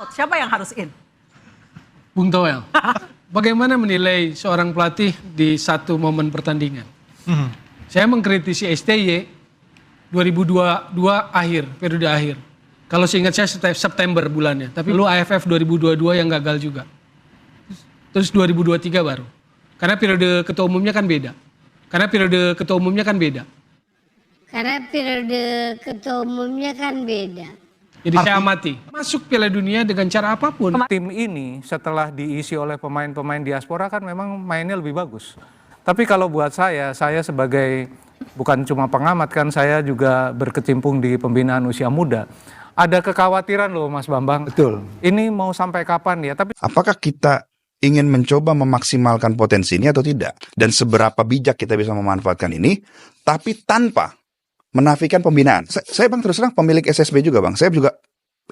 Siapa yang harus in? Bung Toel, bagaimana menilai seorang pelatih di satu momen pertandingan? Saya mengkritisi STY 2022 akhir, periode akhir. Kalau seingat saya September bulannya, tapi lalu AFF 2022 yang gagal juga. Terus 2023 baru. Karena periode ketua umumnya kan beda. Jadi saya amati, masuk Piala Dunia dengan cara apapun. Tim ini setelah diisi oleh pemain-pemain diaspora kan memang mainnya lebih bagus. Tapi kalau buat saya sebagai bukan cuma pengamat kan, saya juga berkecimpung di pembinaan usia muda. Ada kekhawatiran loh Mas Bambang. Betul. Ini mau sampai kapan ya? Tapi Apakah kita ingin mencoba memaksimalkan potensi ini atau tidak? Dan seberapa bijak kita bisa memanfaatkan ini, tapi tanpa menafikan pembinaan. Saya Bang terus terang pemilik SSB juga Bang. Saya juga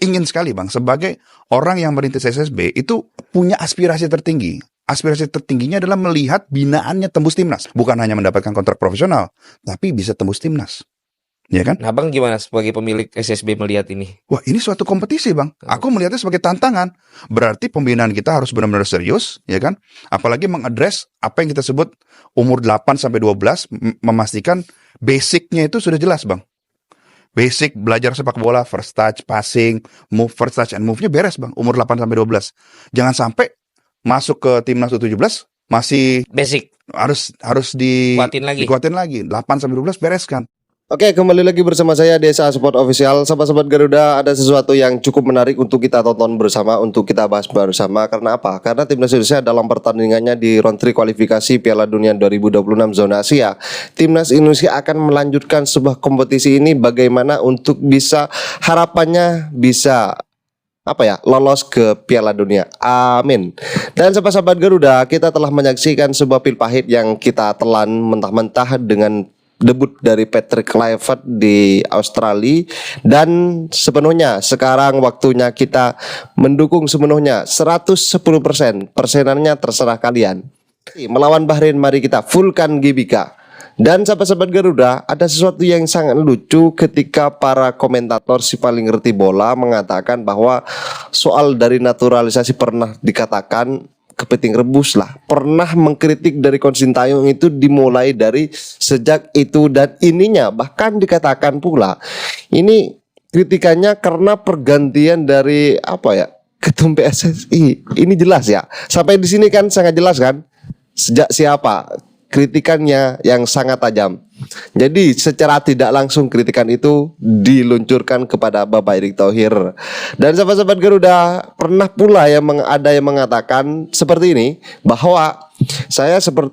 ingin sekali Bang, sebagai orang yang merintis SSB itu punya aspirasi tertinggi. Aspirasi tertingginya adalah melihat binaannya tembus timnas. Bukan hanya mendapatkan kontrak profesional, tapi bisa tembus timnas. Ya kan? Nah, Bang gimana sebagai pemilik SSB melihat ini? Wah, ini suatu kompetisi, Bang. Aku melihatnya sebagai tantangan. Berarti pembinaan kita harus benar-benar serius, ya kan? Apalagi mengadres apa yang kita sebut umur 8 sampai 12, memastikan basicnya itu sudah jelas, Bang. Basic belajar sepak bola, first touch, passing, move, first touch and move-nya beres, Bang. Umur 8 sampai 12. Jangan sampai masuk ke timnas U17 masih Basic. harus Dikuatin lagi. 8 sampai 12 bereskan. Oke, kembali lagi bersama saya Desa Sport Official. Sahabat-sahabat Garuda, ada sesuatu yang cukup menarik untuk kita tonton bersama, untuk kita bahas bersama. Karena apa? Karena Timnas Indonesia dalam pertandingannya di round 3 kualifikasi Piala Dunia 2026 zona Asia, Timnas Indonesia akan melanjutkan sebuah kompetisi ini bagaimana untuk bisa, harapannya bisa lolos ke Piala Dunia. Amin. Dan sahabat-sahabat Garuda, kita telah menyaksikan sebuah pil pahit yang kita telan mentah-mentah dengan debut dari Patrick Kluivert di Australia, dan sepenuhnya sekarang waktunya kita mendukung sepenuhnya 110%. Persenannya terserah kalian. Melawan Bahrain, mari kita fullkan GBK. Dan sahabat-sahabat Garuda, ada sesuatu yang sangat lucu ketika para komentator si paling ngerti bola mengatakan bahwa soal dari naturalisasi pernah dikatakan kepiting rebus lah, pernah mengkritik dari Coach Sintayong itu dimulai dari sejak itu, dan ininya bahkan dikatakan pula ini kritikannya karena pergantian dari ketum PSSI. Ini jelas ya, sampai di sini kan sangat jelas kan sejak siapa kritikannya yang sangat tajam. Jadi secara tidak langsung kritikan itu diluncurkan kepada Bapak Erick Thohir. Dan sahabat-sahabat Garuda, pernah pula ada yang mengatakan seperti ini, bahwa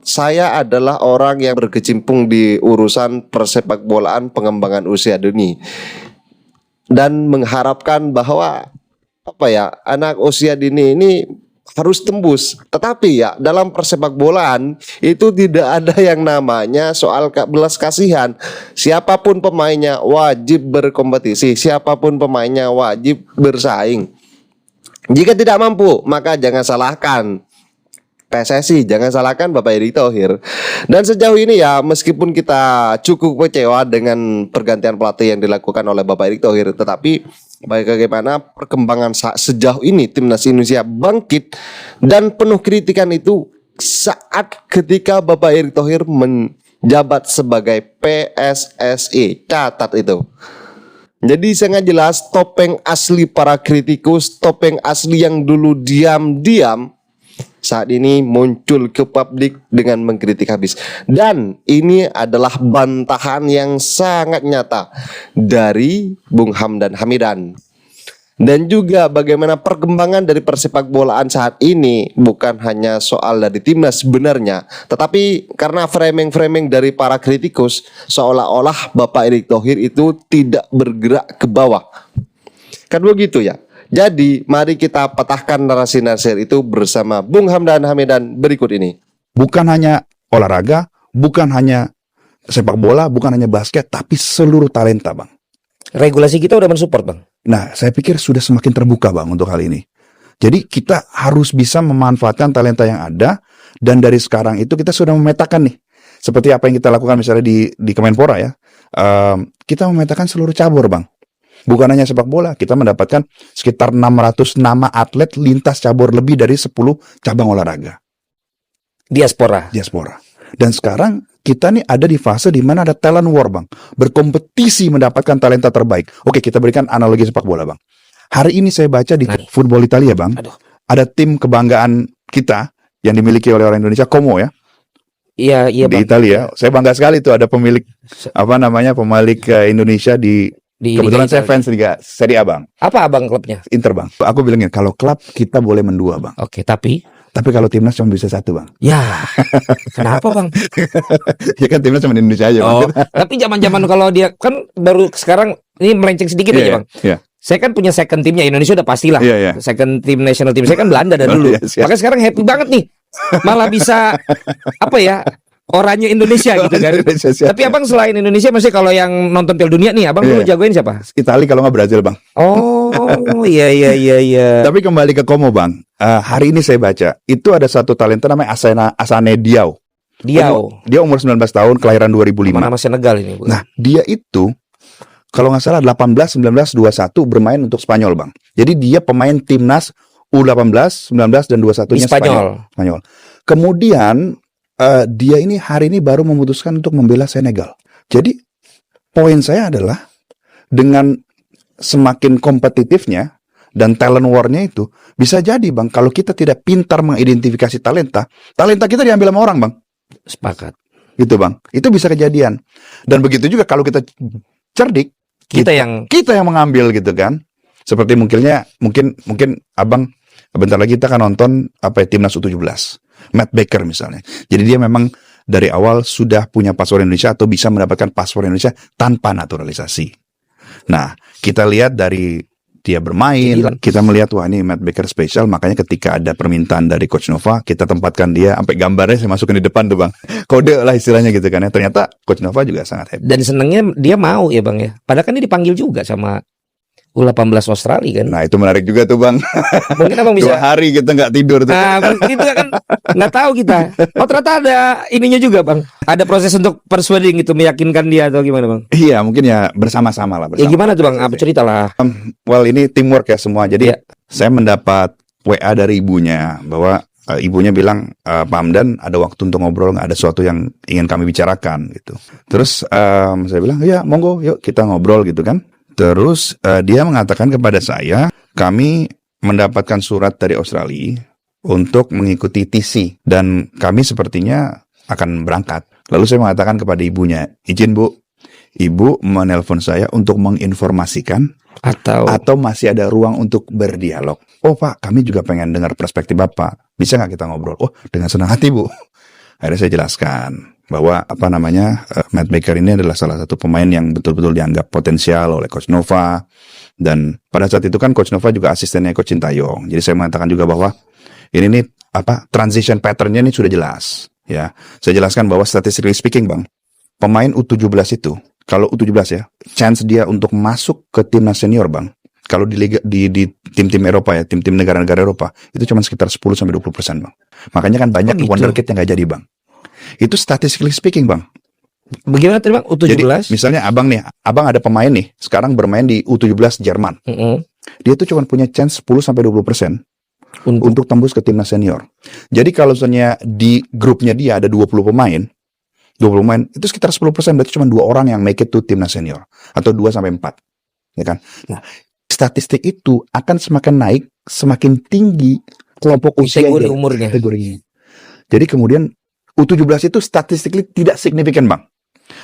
saya adalah orang yang berkecimpung di urusan persepak bolaan pengembangan usia dini, dan mengharapkan bahwa anak usia dini ini harus tembus. Tetapi ya, dalam persepak bolaan itu tidak ada yang namanya soal belas kasihan. Siapapun pemainnya wajib berkompetisi, siapapun pemainnya wajib bersaing. Jika tidak mampu, maka jangan salahkan PSSI, jangan salahkan Bapak Erick Thohir. Dan sejauh ini ya, meskipun kita cukup kecewa dengan pergantian pelatih yang dilakukan oleh Bapak Erick Thohir, tetapi bagaimana perkembangan sejauh ini Timnas Indonesia bangkit dan penuh kritikan itu saat ketika Bapak Erick Thohir menjabat sebagai PSSI. Catat itu. Jadi sangat jelas topeng asli para kritikus, topeng asli yang dulu diam-diam saat ini muncul ke publik dengan mengkritik habis. Dan ini adalah bantahan yang sangat nyata dari Bung Hamdan Hamidan. Dan juga bagaimana perkembangan dari persepak bolaan saat ini bukan hanya soal dari timnas sebenarnya, tetapi karena framing-framing dari para kritikus seolah-olah Bapak Erick Thohir itu tidak bergerak ke bawah. Kan begitu ya. Jadi mari kita patahkan narasi-narasi itu bersama Bung Hamdan Hamidan berikut ini. Bukan hanya olahraga, bukan hanya sepak bola, bukan hanya basket, tapi seluruh talenta, Bang. Regulasi kita udah mensupport, Bang. Nah, saya pikir sudah semakin terbuka, Bang, untuk hal ini. Jadi kita harus bisa memanfaatkan talenta yang ada, dan dari sekarang itu kita sudah memetakan nih. Seperti apa yang kita lakukan misalnya di Kemenpora ya. Kita memetakan seluruh cabur, Bang. Bukan hanya sepak bola, kita mendapatkan sekitar 600 nama atlet lintas cabur lebih dari 10 cabang olahraga. Diaspora. Dan sekarang kita nih ada di fase di mana ada talent war, Bang. Berkompetisi mendapatkan talenta terbaik. Oke, kita berikan analogi sepak bola, Bang. Hari ini saya baca di Football Italia, Bang. Ada tim kebanggaan kita yang dimiliki oleh orang Indonesia, Como ya. Iya, di Bang. Italia. Saya bangga sekali tuh ada pemilik pemilik Indonesia di kebetulan saya fans Liga Serie A, Bang. Apa Abang klubnya? Inter, Bang. Aku bilangin kalau klub kita boleh mendua, Bang. Oke, tapi kalau timnas cuma bisa satu, Bang. ya kenapa Bang? Ya kan timnas cuma di Indonesia aja, Bang. Tapi zaman-zaman kalau dia kan baru sekarang ini melenceng sedikit aja, Bang. Iya. Saya kan punya second timnya Indonesia udah pastilah. Iya. Second tim national team saya kan Belanda dari dulu. Makanya sekarang happy banget nih. Malah bisa oranye Indonesia gitu kan. Tapi Abang selain Indonesia masih kalau yang nonton Piala Dunia nih, Abang dulu jagoin siapa? Italia kalau nggak Brazil, Bang. Oh, iya. Tapi kembali ke Como, Bang. Hari ini saya baca, itu ada satu talenta namanya Asane Diao. Dia umur 19 tahun, kelahiran 2005. Nama Senegal ini, bukan? Nah, dia itu kalau nggak salah 18, 19, 21 bermain untuk Spanyol, Bang. Jadi dia pemain timnas U18, 19 dan 21-nya Spanyol. Kemudian dia ini hari ini baru memutuskan untuk membela Senegal. Jadi poin saya adalah dengan semakin kompetitifnya dan talent war-nya itu bisa jadi, Bang, kalau kita tidak pintar mengidentifikasi talenta kita diambil sama orang, Bang. Sepakat. Gitu, Bang. Itu bisa kejadian. Dan begitu juga kalau kita cerdik, kita yang mengambil gitu kan. Seperti mungkin Abang bentar lagi kita akan nonton timnas U17. Matt Baker misalnya. Jadi dia memang dari awal sudah punya paspor Indonesia atau bisa mendapatkan paspor Indonesia tanpa naturalisasi. Nah, kita lihat dari dia bermain, kita melihat wah ini Matt Baker spesial, makanya ketika ada permintaan dari Coach Nova, kita tempatkan dia sampai gambarnya saya masukin di depan tuh, Bang. Kode lah istilahnya gitu kan ya. Ternyata Coach Nova juga sangat happy. Dan senengnya dia mau ya, Bang ya. Padahal kan dia dipanggil juga sama U18 Australia kan. Nah, itu menarik juga tuh, Bang. Mungkin Abang bisa 2 hari kita nggak tidur tuh. Nah, itu kan nggak tahu kita. Oh, ternyata ada ininya juga, Bang. Ada proses untuk persuading gitu, meyakinkan dia atau gimana, Bang? Iya, mungkin ya bersama-sama lah. Ya gimana tuh, Bang? Apa cerita lah? Well, ini teamwork ya semua. Jadi saya mendapat WA dari ibunya bahwa ibunya bilang, Pak Hamdan ada waktu untuk ngobrol, nggak ada sesuatu yang ingin kami bicarakan gitu. Terus saya bilang, ya monggo, yuk kita ngobrol gitu kan. Terus dia mengatakan kepada saya, kami mendapatkan surat dari Australia untuk mengikuti TC dan kami sepertinya akan berangkat. Lalu saya mengatakan kepada ibunya, izin Bu, Ibu menelpon saya untuk menginformasikan atau masih ada ruang untuk berdialog. Oh Pak, kami juga pengen dengar perspektif Bapak. Bisa nggak kita ngobrol? Oh, dengan senang hati Bu. Akhirnya saya jelaskan bahwa Matt Baker ini adalah salah satu pemain yang betul-betul dianggap potensial oleh Coach Nova, dan pada saat itu kan Coach Nova juga asistennya Coach Sintayong. Jadi saya mengatakan juga bahwa ini nih transition pattern-nya ini sudah jelas ya. Saya jelaskan bahwa statistically speaking, Bang, pemain U17 itu kalau U17 ya, chance dia untuk masuk ke timnas senior, Bang, kalau di liga di tim-tim Eropa ya, tim-tim negara-negara Eropa itu cuma sekitar 10-20%, Bang. Makanya kan banyak wonderkid yang nggak jadi, Bang. Itu statistically speaking, Bang. Bagaimana tadi, Bang? U17? Jadi misalnya Abang ada pemain nih sekarang bermain di U17 Jerman. Dia tuh cuma punya chance 10-20% untuk tembus ke timnas senior. Jadi kalau misalnya di grupnya dia ada 20 pemain itu sekitar 10%, berarti cuma 2 orang yang make it to timnas senior atau 2-4. Ya kan? Nah, statistik itu akan semakin naik semakin tinggi kelompok usia umurnya. Jadi kemudian U17 itu statistically tidak signifikan, Bang.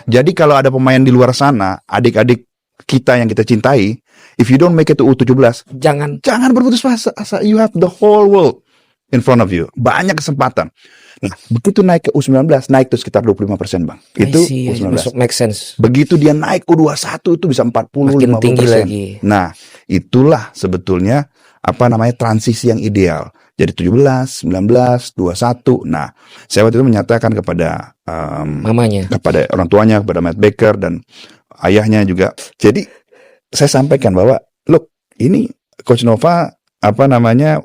Jadi kalau ada pemain di luar sana, adik-adik kita yang kita cintai, if you don't make it to U17, jangan berputus asa. You have the whole world in front of you. Banyak kesempatan. Nah, begitu naik ke U19, naik tuh sekitar 25%, Bang. Itu U19. Make sense. Begitu dia naik U21 itu bisa 40-50%. Tinggi lagi. Nah, itulah sebetulnya transisi yang ideal. Jadi 17, 19, 21. Nah, saya waktu itu menyatakan kepada mamanya, kepada orang tuanya, kepada Matt Baker dan ayahnya juga. Jadi saya sampaikan bahwa, look, ini Coach Nova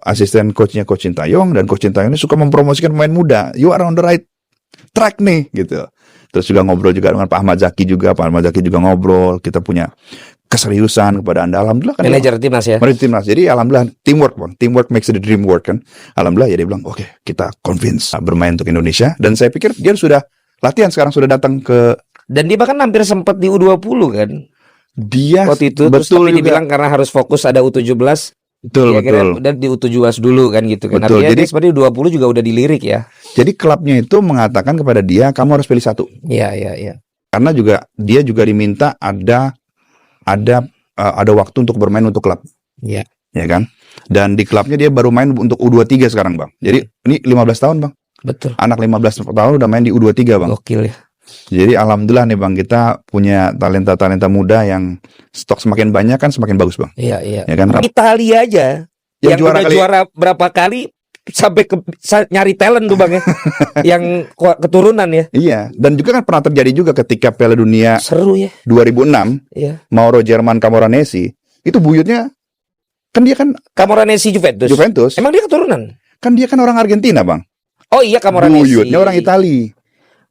asisten coachnya Coach Sintayong, dan Coach Sintayong ini suka mempromosikan pemain muda. You are on the right track nih, gitu. Terus juga ngobrol juga dengan Pak Ahmad Zaki juga ngobrol. Kita punya keseriusan kepada Anda. Alhamdulillah kan. Manajer timnas ya. Manajer timnas. Jadi alhamdulillah teamwork, Bang. Teamwork makes the dream work kan. Alhamdulillah ya dia bilang, oke, kita convince bermain untuk Indonesia. Dan saya pikir dia sudah latihan sekarang, sudah datang ke. Dan dia bahkan hampir sempat di U20 kan. Dia Waktu itu terus betul tapi juga. dibilang karena harus fokus ada U17. Betul, Ya, betul. Dan di U17 dulu kan gitu kan. Betul, Artinya jadi- dia seperti U20 juga udah dilirik ya. Jadi klubnya itu mengatakan kepada dia, kamu harus pilih satu. Iya. Karena dia juga diminta ada waktu untuk bermain untuk klub. Iya. Ya kan? Dan di klubnya dia baru main untuk U23 sekarang, Bang. Jadi ini 15 tahun, Bang. Betul. Anak 15 tahun udah main di U23, Bang. Gokil ya. Jadi alhamdulillah nih, Bang, kita punya talenta-talenta muda yang stok semakin banyak kan semakin bagus, Bang. Iya. Ya kan? Italia aja Yang yang juara udah kali- juara berapa kali sampai nyari talent tuh Bang ya. Yang keturunan ya. Iya, dan juga kan pernah terjadi juga ketika Piala Dunia Seru ya. 2006, Iya. Mauro German Camoranesi, itu buyutnya kan dia kan Camoranesi Juventus. Juventus, Emang dia keturunan? kan dia kan orang Argentina, Bang. Oh iya Camoranesi. Buyutnya orang Itali.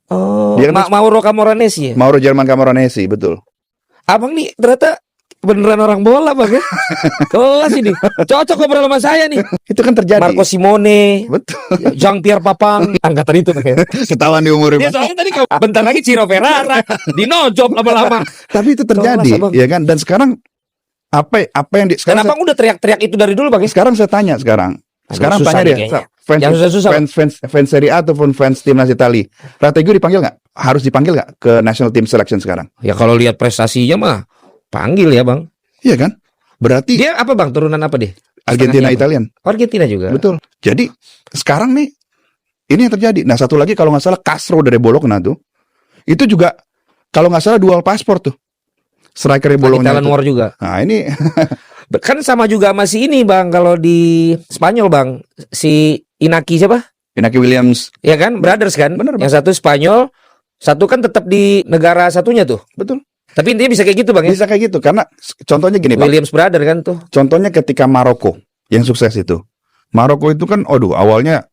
Oh, Dia kan Mauro Camoranesi ya. Mauro German Camoranesi, betul. Abang nih ternyata beneran orang bola Bang ya. Kelas ini. Cocok ngobrol sama saya nih. Itu kan terjadi. Marco Simone, Betul. Jean-Pierre Papang, angkatan itu Bang ya. Ketahuan di umurnya, Dia Bang. soalnya tadi bentar lagi Ciro Ferrara, Dino Job lama-lama. Tapi itu terjadi, Kelas, Abang. ya kan? Dan sekarang apa yang Dan sekarang Abang udah teriak-teriak itu dari dulu Bang ya. sekarang saya tanya sekarang. Sekarang susah tanya nih deh, kayaknya. fans, Yang susah-susah, fans Serie A ataupun fans timnas Itali. Retegui dipanggil nggak? Harus dipanggil nggak ke national team selection sekarang? Ya kalau lihat prestasinya mah panggil ya Bang. Iya kan? Berarti Dia apa Bang? Turunan apa deh? Argentina Setengahnya apa? Italian. Oh, Argentina juga. Betul. Jadi sekarang nih ini yang terjadi. Nah, satu lagi kalau nggak salah Castro dari Bologna tuh, itu juga kalau nggak salah dual paspor tuh. Striker dari Bologna. Italian itu. War juga. Nah, ini Kan sama juga masih ini Bang kalau di Spanyol Bang. Si Inaki siapa? Inaki Williams. Ya kan? Brothers kan? Bener, Bang. Yang satu Spanyol, satu kan tetap di negara satunya tuh. Betul. Tapi intinya bisa kayak gitu Bang ya. Bisa kayak gitu karena contohnya gini, Bang. Williams Brother kan tuh. Contohnya ketika Maroko yang sukses itu. Maroko itu kan awalnya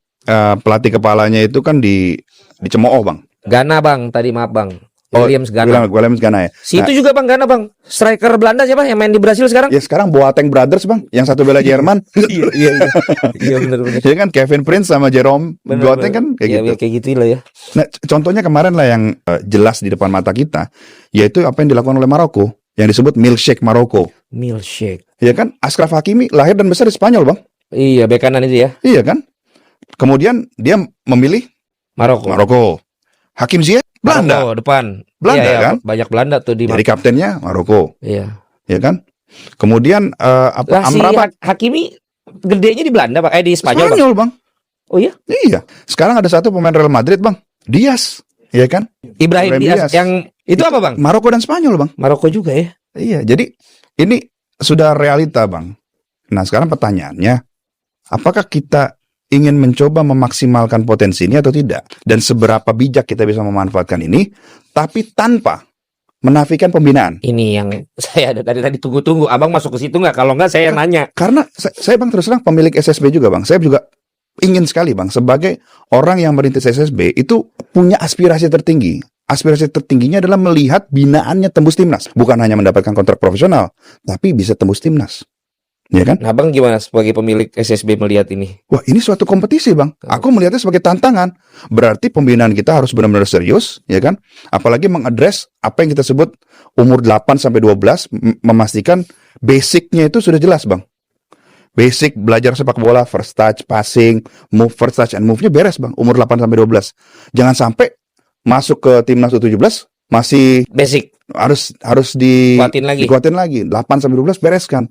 pelatih kepalanya itu kan dicemooh, Bang. Ghana Bang, tadi maaf Bang. Williams Ghana. Williams Ghana ya. Si itu juga Bang Ghana Bang. Striker Belanda siapa yang main di Brasil sekarang? Ya sekarang Boateng Brothers, Bang. Yang satu bela Jerman. Iya. Iya benar-benar. Ya kan Kevin Prince sama Jerome Boateng kan kayak Iya, gitu. kayak gitu lah ya. Nah, contohnya kemarin lah yang jelas di depan mata kita, yaitu apa yang dilakukan oleh Maroko, yang disebut milkshake Maroko. Milkshake. Ya kan, Achraf Hakimi lahir dan besar di Spanyol, Bang. Iya, bek kanan itu ya. Iya kan? Kemudian dia memilih Maroko. Hakim Ziyech Belanda. Maroko, depan. Belanda, Iya, kan? Banyak Belanda tuh di Jadi kaptennya Maroko, Iya. ya kan? Kemudian Lah si Amrabat Hakimi gedenya di Belanda, Pak. Di Spanyol, Bang. Spanyol, Bang. Oh iya? Iya. Sekarang ada satu pemain Real Madrid, Bang. Diaz, ya kan? Ibrahim Ibrahim Diaz Diaz. yang itu apa, Bang? Maroko dan Spanyol, Bang. Maroko juga ya. Iya, jadi ini sudah realita, Bang. Nah, sekarang pertanyaannya, apakah kita ingin mencoba memaksimalkan potensi ini atau tidak? Dan seberapa bijak kita bisa memanfaatkan ini, tapi tanpa menafikan pembinaan. Ini yang saya ada tadi tunggu-tunggu. Abang masuk ke situ nggak? Kalau nggak saya yang nanya. Karena saya Bang terus terang pemilik SSB juga, Bang. Saya juga ingin sekali, Bang, sebagai orang yang merintis SSB itu punya aspirasi tertinggi. Aspirasi tertingginya adalah melihat binaannya tembus timnas. Bukan hanya mendapatkan kontrak profesional, tapi bisa tembus timnas. Ya kan? Nah, Abang gimana sebagai pemilik SSB melihat ini? Wah, ini suatu kompetisi, Bang. Aku melihatnya sebagai tantangan. Berarti pembinaan kita harus benar-benar serius, ya kan? Apalagi mengadres apa yang kita sebut umur 8 sampai 12, memastikan basicnya itu sudah jelas, Bang. Basic belajar sepak bola, first touch, passing, move, first touch and move-nya beres, Bang. Umur 8 sampai 12. Jangan sampai masuk ke timnas U17 masih Basic. harus Kuatin lagi. dikuatin lagi. 8 sampai 12 bereskan.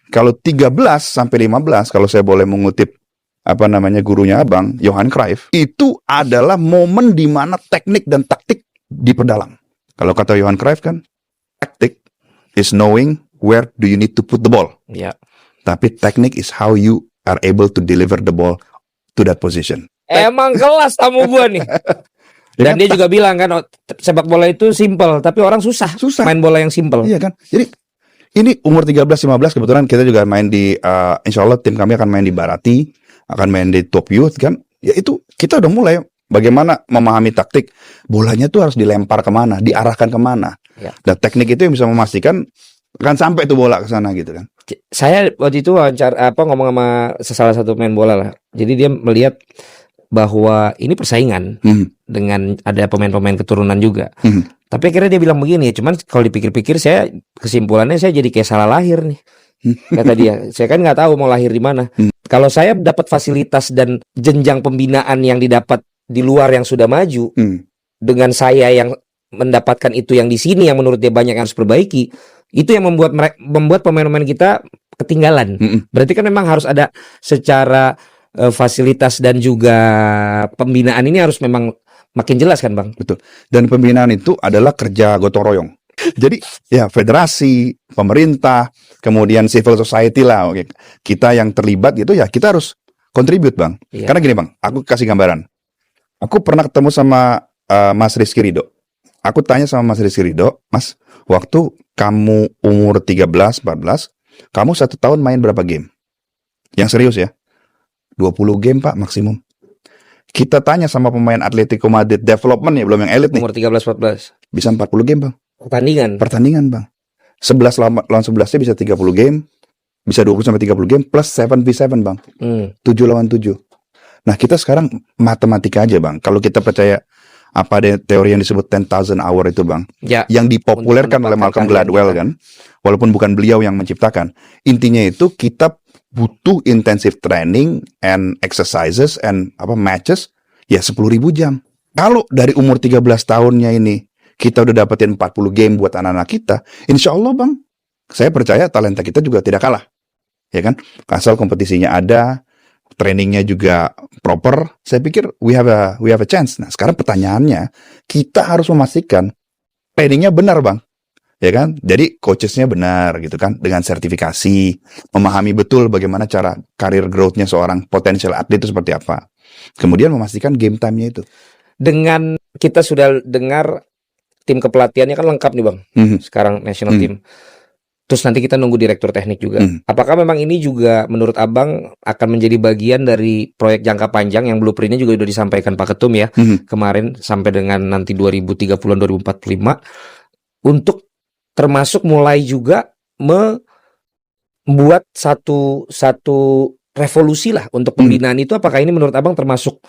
Kalau 13 sampai 15, kalau saya boleh mengutip gurunya Abang, Johan Cruyff, itu adalah momen di mana teknik dan taktik diperdalam. Kalau kata Johan Cruyff kan, taktik is knowing where do you need to put the ball. Ya. Tapi teknik is how you are able to deliver the ball to that position. Emang kelas tamu gua nih. Ya Dan kan? dia juga bilang kan sepak bola itu simple, tapi orang susah main bola yang simple. Iya kan? Jadi ini umur 13-15 kebetulan kita juga main di insya Allah tim kami akan main di Barati, akan main di Top Youth kan. Ya itu kita udah mulai bagaimana memahami taktik. Bolanya tuh harus dilempar kemana, diarahkan kemana. Ya. Dan teknik itu yang bisa memastikan Kan sampai tuh bola ke sana gitu kan. Saya waktu itu ngomong sama salah satu pemain bola lah. Jadi dia melihat bahwa ini persaingan dengan ada pemain-pemain keturunan juga. Tapi akhirnya dia bilang begini, cuman kalau dipikir-pikir saya kesimpulannya saya jadi kayak salah lahir nih. Kata dia, saya kan nggak tahu mau lahir di mana. Kalau saya dapat fasilitas dan jenjang pembinaan yang didapat di luar yang sudah maju, dengan saya yang mendapatkan itu yang di sini yang menurut dia banyak yang harus perbaiki, itu yang membuat pemain-pemain kita ketinggalan. Berarti kan memang harus ada secara fasilitas dan juga pembinaan ini harus memang makin jelas kan Bang? Betul. Dan pembinaan itu adalah kerja gotong royong. Jadi ya federasi, pemerintah, kemudian civil society lah, oke. Kita yang terlibat gitu ya kita harus contribute Bang. Iya. Karena gini Bang, aku kasih gambaran. Aku pernah ketemu sama Mas Rizky Ridho. Aku tanya sama Mas Rizky Ridho, Mas, waktu kamu umur 13, 14, kamu 1 tahun main berapa game? Yang serius ya? 20 game Pak maksimum. Kita tanya sama pemain Atletico Madrid development ya, belum yang elit nih. Umur 13-14. Bisa 40 game Bang. Pertandingan Bang. 11 lawan 11-nya bisa 30 game. Bisa 20-30 game plus 7v7 Bang. 7 lawan 7. Nah kita sekarang matematika aja Bang. Kalau kita percaya apa ada teori yang disebut 10,000 hour itu Bang. Ya, yang dipopulerkan oleh Malcolm Gladwell kan. Walaupun bukan beliau yang menciptakan. Intinya itu kita butuh intensive training and exercises and matches ya 10.000 jam. Kalau dari umur 13 tahunnya ini kita udah dapetin 40 game buat anak-anak kita, insya Allah Bang, saya percaya talenta kita juga tidak kalah. Ya kan? Asal kompetisinya ada, trainingnya juga proper, saya pikir we have a chance. Nah, sekarang pertanyaannya, kita harus memastikan trainingnya benar Bang. Ya kan? Jadi coachesnya benar gitu kan, dengan sertifikasi, memahami betul bagaimana cara karir growth-nya seorang potential atlet itu seperti apa. Kemudian memastikan game time-nya itu. Dengan kita sudah dengar tim kepelatihannya kan lengkap nih Bang. Sekarang national team. Terus nanti kita nunggu direktur teknik juga. Apakah memang ini juga menurut Abang akan menjadi bagian dari proyek jangka panjang yang blueprint-nya juga sudah disampaikan Pak Ketum ya kemarin sampai dengan nanti 2030-an 2045 untuk termasuk mulai juga membuat satu revolusi lah untuk pembinaan itu. Apakah ini menurut Abang termasuk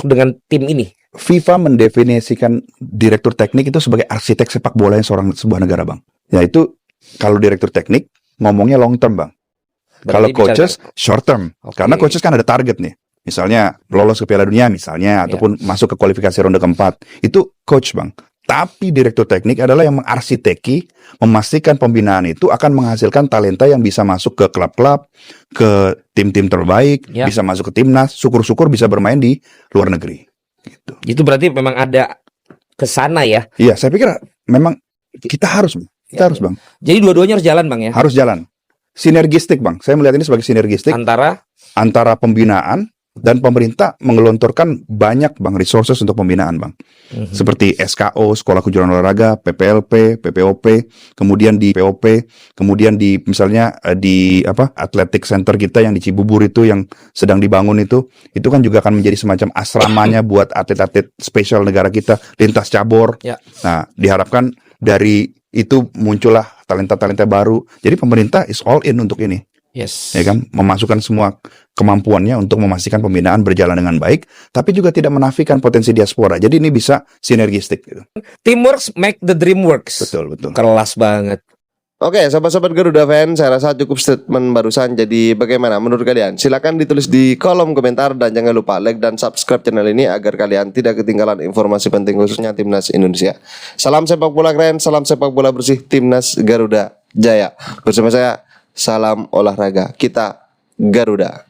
dengan tim ini? FIFA mendefinisikan direktur teknik itu sebagai arsitek sepak bola yang sebuah negara Bang. Ya itu kalau direktur teknik ngomongnya long term Bang. Kalau coaches short term. Karena coaches kan ada target nih. Misalnya lolos ke Piala Dunia misalnya ataupun masuk ke kualifikasi ronde keempat. Itu coach Bang. Tapi direktur teknik adalah yang mengarsiteki, memastikan pembinaan itu akan menghasilkan talenta yang bisa masuk ke klub-klub, ke tim-tim terbaik, bisa masuk ke timnas, syukur-syukur bisa bermain di luar negeri. Gitu. Itu berarti memang ada ke sana ya? Iya, saya pikir memang kita harus Bang. Jadi dua-duanya harus jalan Bang ya? Harus jalan. Sinergistik Bang. Saya melihat ini sebagai sinergistik antara pembinaan dan pemerintah menggelontorkan banyak Bang resources untuk pembinaan Bang. Seperti SKO, Sekolah Kejuaraan Olahraga, PPLP, PPOP, kemudian di POP, kemudian di misalnya di Athletic Center kita yang di Cibubur itu yang sedang dibangun itu kan juga akan menjadi semacam asramanya buat atlet-atlet spesial negara kita, lintas cabur. Nah, diharapkan dari itu muncullah talenta-talenta baru. Jadi pemerintah is all in untuk ini. Ya kan, memasukkan semua kemampuannya untuk memastikan pembinaan berjalan dengan baik, tapi juga tidak menafikan potensi diaspora. Jadi ini bisa sinergistik gitu. Teamwork make the dream works. Betul. Kelas banget. Oke, sobat-sobat Garuda fans, saya rasa cukup statement barusan. Jadi bagaimana menurut kalian? Silakan ditulis di kolom komentar dan jangan lupa like dan subscribe channel ini agar kalian tidak ketinggalan informasi penting khususnya Timnas Indonesia. Salam sepak bola keren, salam sepak bola bersih Timnas Garuda Jaya. Bersama saya, salam olahraga kita Garuda.